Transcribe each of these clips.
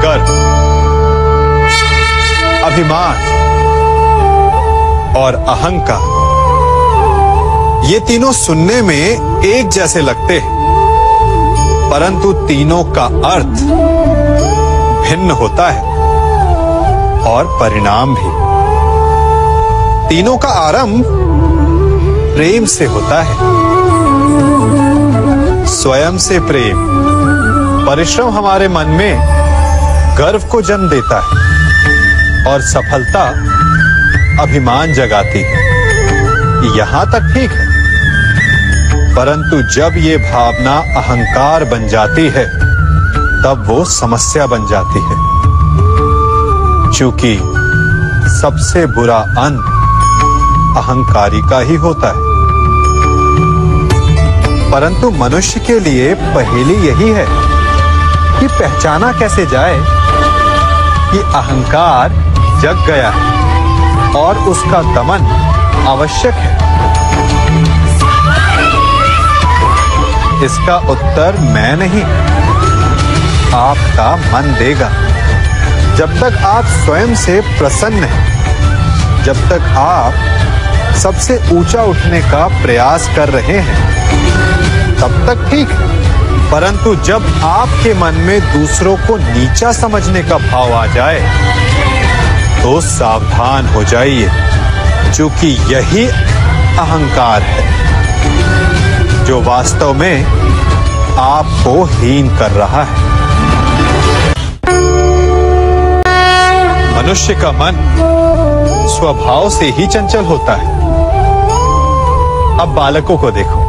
गर्व, अभिमान और अहंकार, ये तीनों सुनने में एक जैसे लगते हैं, परंतु तीनों का अर्थ भिन्न होता है और परिणाम भी। तीनों का आरंभ प्रेम से होता है। स्वयं से प्रेम, परिश्रम हमारे मन में गर्व को जन्म देता है और सफलता अभिमान जगाती है। यहां तक ठीक है, परंतु जब ये भावना अहंकार बन जाती है तब वो समस्या बन जाती है, क्योंकि सबसे बुरा अंत अहंकारी का ही होता है। परंतु मनुष्य के लिए पहेली यही है कि पहचाना कैसे जाए कि अहंकार जग गया है और उसका दमन आवश्यक है। इसका उत्तर मैं नहीं, आपका मन देगा। जब तक आप स्वयं से प्रसन्न हैं, जब तक आप सबसे ऊंचा उठने का प्रयास कर रहे हैं, तब तक ठीक है। परंतु जब आपके मन में दूसरों को नीचा समझने का भाव आ जाए तो सावधान हो जाइए, क्योंकि यही अहंकार है जो वास्तव में आपको हीन कर रहा है। मनुष्य का मन स्वभाव से ही चंचल होता है। अब बालकों को देखो,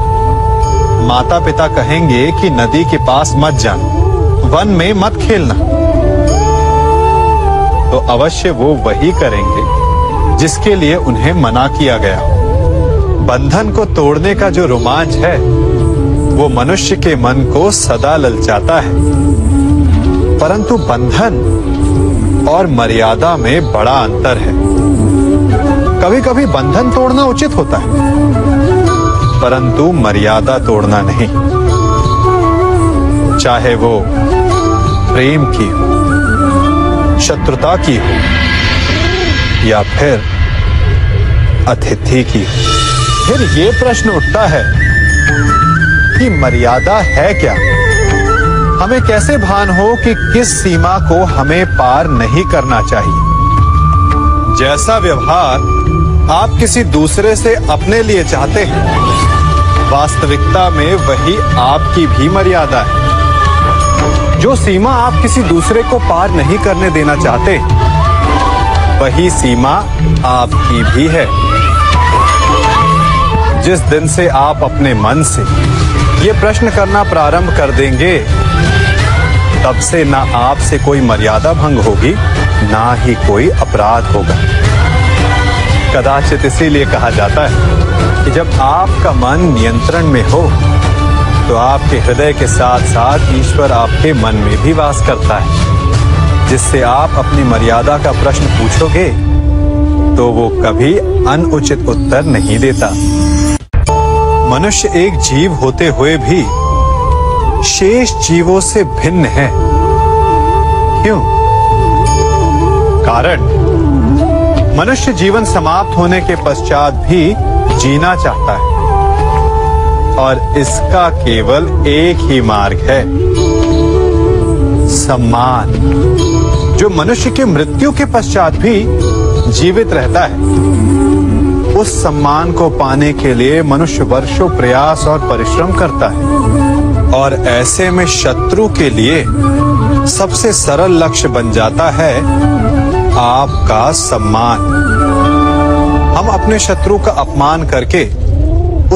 माता पिता कहेंगे कि नदी के पास मत जाना, वन में मत खेलना, तो अवश्य वो वही करेंगे जिसके लिए उन्हें मना किया गया। बंधन को तोड़ने का जो रोमांच है वो मनुष्य के मन को सदा ललचाता है, परंतु बंधन और मर्यादा में बड़ा अंतर है। कभी कभी बंधन तोड़ना उचित होता है, परंतु मर्यादा तोड़ना नहीं, चाहे वो प्रेम की हो, शत्रुता की हो या फिर अतिथि की हो। फिर ये प्रश्न उठता है कि मर्यादा है क्या? हमें कैसे भान हो कि किस सीमा को हमें पार नहीं करना चाहिए? जैसा व्यवहार आप किसी दूसरे से अपने लिए चाहते हैं, वास्तविकता में वही आपकी भी मर्यादा है। जो सीमा आप किसी दूसरे को पार नहीं करने देना चाहते, वही सीमा आपकी भी है। जिस दिन से आप अपने मन से ये प्रश्न करना प्रारंभ कर देंगे, तब से ना आपसे कोई मर्यादा भंग होगी, ना ही कोई अपराध होगा। कदाचित इसीलिए कहा जाता है कि जब आपका मन नियंत्रण में हो तो आपके हृदय के साथ साथ ईश्वर आपके मन में भी वास करता है, जिससे आप अपनी मर्यादा का प्रश्न पूछोगे तो वो कभी अनुचित उत्तर नहीं देता। मनुष्य एक जीव होते हुए भी शेष जीवों से भिन्न है। क्यों? कारण मनुष्य जीवन समाप्त होने के पश्चात भी जीना चाहता है, और इसका केवल एक ही मार्ग है, सम्मान, जो मनुष्य के मृत्यु के पश्चात भी जीवित रहता है। उस सम्मान को पाने के लिए मनुष्य वर्षों प्रयास और परिश्रम करता है, और ऐसे में शत्रु के लिए सबसे सरल लक्ष्य बन जाता है आपका सम्मान। हम अपने शत्रु का अपमान करके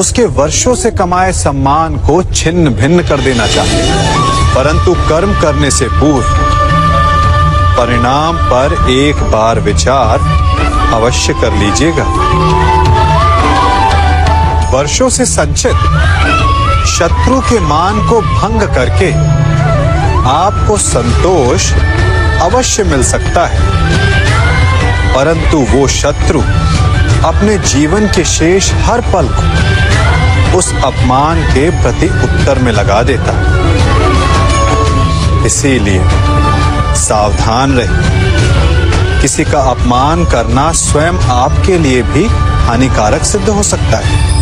उसके वर्षों से कमाए सम्मान को छिन्न भिन्न कर देना चाहते हैं, परंतु कर्म करने से पूर्व परिणाम पर एक बार विचार अवश्य कर लीजिएगा। वर्षों से संचित शत्रु के मान को भंग करके आपको संतोष अवश्य मिल सकता है, परंतु वो शत्रु अपने जीवन के शेष हर पल को उस अपमान के प्रति उत्तर में लगा देता है। इसीलिए सावधान रहिए। किसी का अपमान करना स्वयं आपके लिए भी हानिकारक सिद्ध हो सकता है।